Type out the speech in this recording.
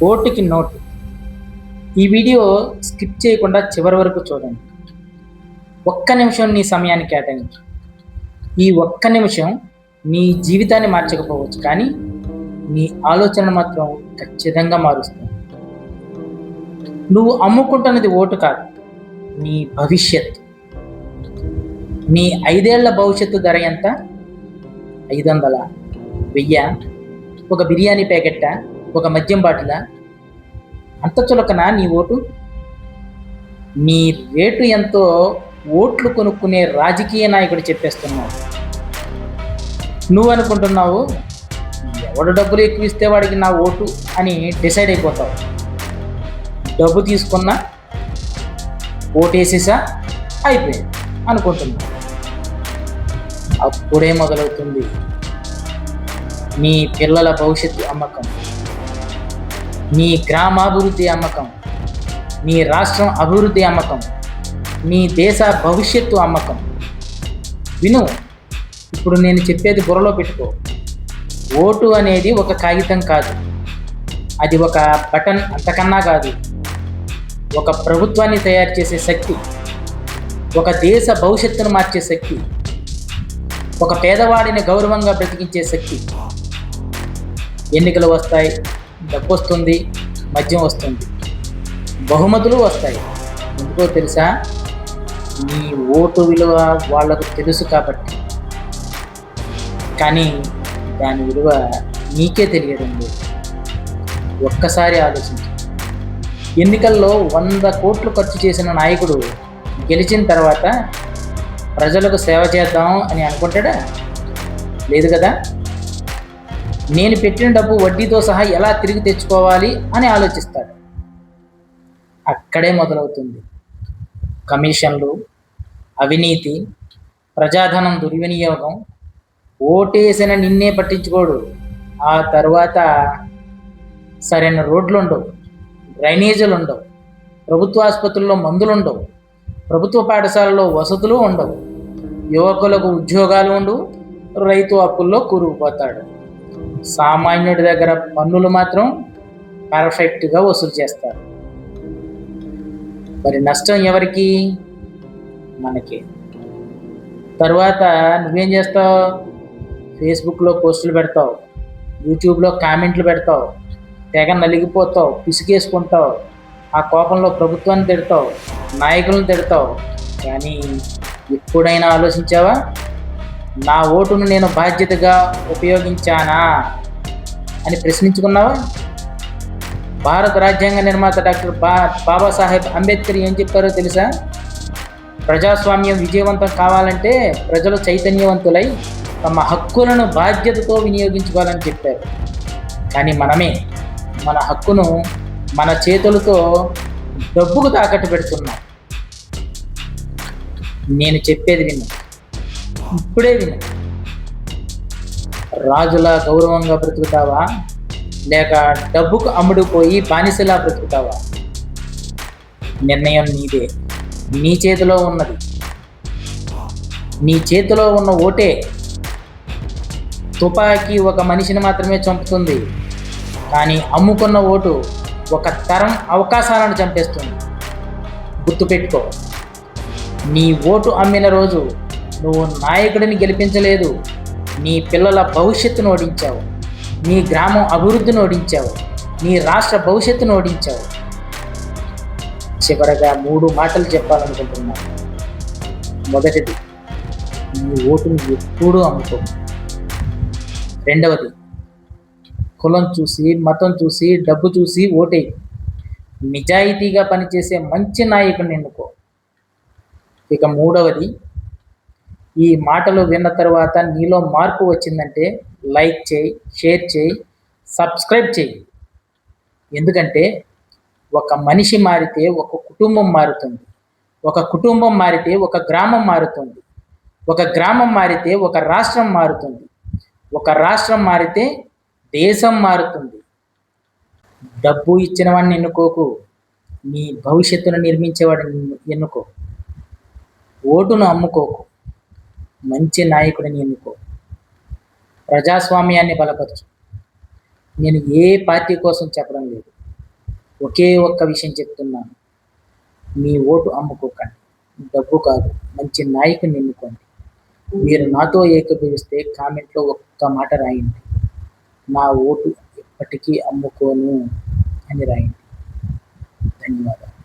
ఓటుకి నోటు. ఈ video skip చేయకుండా చివరి వరకు చూడండి. ఒక్క నిమిషం నీ సమయాన్ని కేటాయించు. ఈ ఒక్క నిమిషం నీ జీవితాన్ని మార్చకపోవచ్చు, కానీ నీ ఆలోచన మాత్రం ఖచ్చితంగా మారుస్తుంది. నువ్వు అమ్ముకుంటున్నది ఓటు కాదు, నీ భవిష్యత్తు. నీ 5 ఏళ్ల భవిష్యత్తు ధర ఎంత? 500, 1000, ఒక బిర్యానీ ప్యాకెట్టా, ఒక మద్యం బాటిలా? అంత చులకనా నీ ఓటు? నీ రేటు ఎంతో ఓట్లు కొనుక్కునే రాజకీయ నాయకుడు చెప్పేస్తున్నావు. నువ్వు అనుకుంటున్నావు ఎవడు డబ్బులు ఎక్కువ ఇస్తే వాడికి నా ఓటు అని డిసైడ్ అయిపోతావు. డబ్బు తీసుకున్నా ఓటేసేసా అయిపోయింది అనుకుంటున్నావు. అప్పుడే మొదలవుతుంది నీ పిల్లల భవిష్యత్తు అమ్మకం, నీ గ్రామాభివృద్ధి అమ్మకం, నీ రాష్ట్రం అభివృద్ధి అమ్మకం, నీ దేశ భవిష్యత్తు అమ్మకం. విను, ఇప్పుడు నేను చెప్పేది బుర్రలో పెట్టుకో. ఓటు అనేది ఒక కాగితం కాదు, అది ఒక బటన్, అంతకన్నా కాదు. ఒక ప్రభుత్వాన్ని తయారు చేసే శక్తి, ఒక దేశ భవిష్యత్తును మార్చే శక్తి, ఒక పేదవాడిని గౌరవంగా బ్రతికించే శక్తి. ఎన్నికలు వస్తాయి, డబ్బు వస్తుంది, మద్యం వస్తుంది, బహుమతులు వస్తాయి. ఎందుకో తెలుసా? నీ ఓటు విలువ వాళ్లకు తెలుసు కాబట్టి. కానీ దాని విలువ నీకే తెలియడం లేదు. ఒక్కసారి ఆలోచించు. ఎన్నికల్లో 100 కోట్లు ఖర్చు చేసిన నాయకుడు గెలిచిన తర్వాత ప్రజలకు సేవ చేద్దాం అని అనుకుంటాడా? లేదు కదా. నేను పెట్టిన డబ్బు వడ్డీతో సహా ఎలా తిరిగి తెచ్చుకోవాలి అని ఆలోచిస్తాడు. అక్కడే మొదలవుతుంది కమిషన్లు, అవినీతి, ప్రజాధనం దుర్వినియోగం. ఓటేసిన నిన్నే పట్టించుకోడు. ఆ తర్వాత సరైన రోడ్లు ఉండవు, డ్రైనేజీలు ఉండవు, ప్రభుత్వ ఆసుపత్రుల్లో మందులు ఉండవు, ప్రభుత్వ పాఠశాలలో వసతులు ఉండవు, యువకులకు ఉద్యోగాలు ఉండవు, రైతు అప్పుల్లో కూరుకుపోతాడు. సామాన్యుడి దగ్గర పన్నులు మాత్రం పర్ఫెక్ట్గా వసూలు చేస్తారు. మరి నష్టం ఎవరికి? మనకి. తర్వాత నువ్వేం చేస్తావు? ఫేస్బుక్లో పోస్టులు పెడతావు, యూట్యూబ్లో కామెంట్లు పెడతావు, తెగ నలిగిపోతావు, పిసికేసుకుంటావు. ఆ కోపంలో ప్రభుత్వాన్ని తిడతావు, నాయకులను తిడతావు. కానీ ఎప్పుడైనా ఆలోచించావా? నా ఓటును నేను బాధ్యతగా ఉపయోగించానా అని ప్రశ్నించుకున్నావా? భారత రాజ్యాంగ నిర్మాత డాక్టర్ బాబాసాహెబ్ అంబేద్కర్ ఏం చెప్పారో తెలుసా? ప్రజాస్వామ్యం విజయవంతం కావాలంటే ప్రజలు చైతన్యవంతులై తమ హక్కులను బాధ్యతతో వినియోగించుకోవాలని చెప్పారు. కానీ మనమే మన హక్కును మన చేతులతో డబ్బుకు తాకట్టు పెడుతున్నాం. నేను చెప్పేది విను, ఇప్పుడే విను. రాజులా గౌరవంగా బ్రతుకుతావా, లేక డబ్బుకు అమ్ముడుపోయి బానిసలా బ్రతుకుతావా? నిర్ణయం నీదే, నీ చేతిలో ఉన్నది. నీ చేతిలో ఉన్న ఓటే. తుపాకీ ఒక మనిషిని మాత్రమే చంపుతుంది, కానీ అమ్ముకున్న ఓటు ఒక తరం అవకాశాలను చంపేస్తుంది. గుర్తుపెట్టుకో, నీ ఓటు అమ్మిన రోజు నువ్వు నాయకుడిని గెలిపించలేదు, నీ పిల్లల భవిష్యత్తును ఓడించావు, నీ గ్రామం అభివృద్ధిని ఓడించావు, నీ రాష్ట్ర భవిష్యత్తును ఓడించావు. చివరగా 3 మాటలు చెప్పాలనుకుంటున్నాను. మొదటిది, నీ ఓటుని ఎప్పుడూ అమ్ముకో. రెండవది, కులం చూసి, మతం చూసి, డబ్బు చూసి ఓటేయి. నిజాయితీగా పనిచేసే మంచి నాయకుడిని ఎన్నుకో. ఇక మూడవది, ఈ మాటలు విన్న తర్వాత నీలో మార్పు వచ్చిందంటే లైక్ చేయి, షేర్ చేయి, సబ్స్క్రైబ్ చేయి. ఎందుకంటే ఒక మనిషి మారితే ఒక కుటుంబం మారుతుంది, ఒక కుటుంబం మారితే ఒక గ్రామం మారుతుంది, ఒక గ్రామం మారితే ఒక రాష్ట్రం మారుతుంది, ఒక రాష్ట్రం మారితే దేశం మారుతుంది. డబ్బు ఇచ్చిన వాడిని ఎన్నుకోకు, నీ భవిష్యత్తును నిర్మించేవాడిని ఎన్నుకో. ఓటును అమ్ముకోకు, మంచి నాయకుడిని ఎన్నుకో. ప్రజాస్వామ్యాన్ని బలపరచు. నేను ఏ పార్టీ కోసం చెప్పడం లేదు, ఒకే ఒక్క విషయం చెప్తున్నాను. మీ ఓటు అమ్ముకోకండి. డబ్బు కాదు, మంచి నాయకుడిని ఎన్నుకోండి. మీరు నాతో ఏకీభవిస్తే కామెంట్‌లో ఒక్క మాట రాయండి. నా ఓటు ఎప్పటికీ అమ్ముకోను అని రాయండి. ధన్యవాదాలు.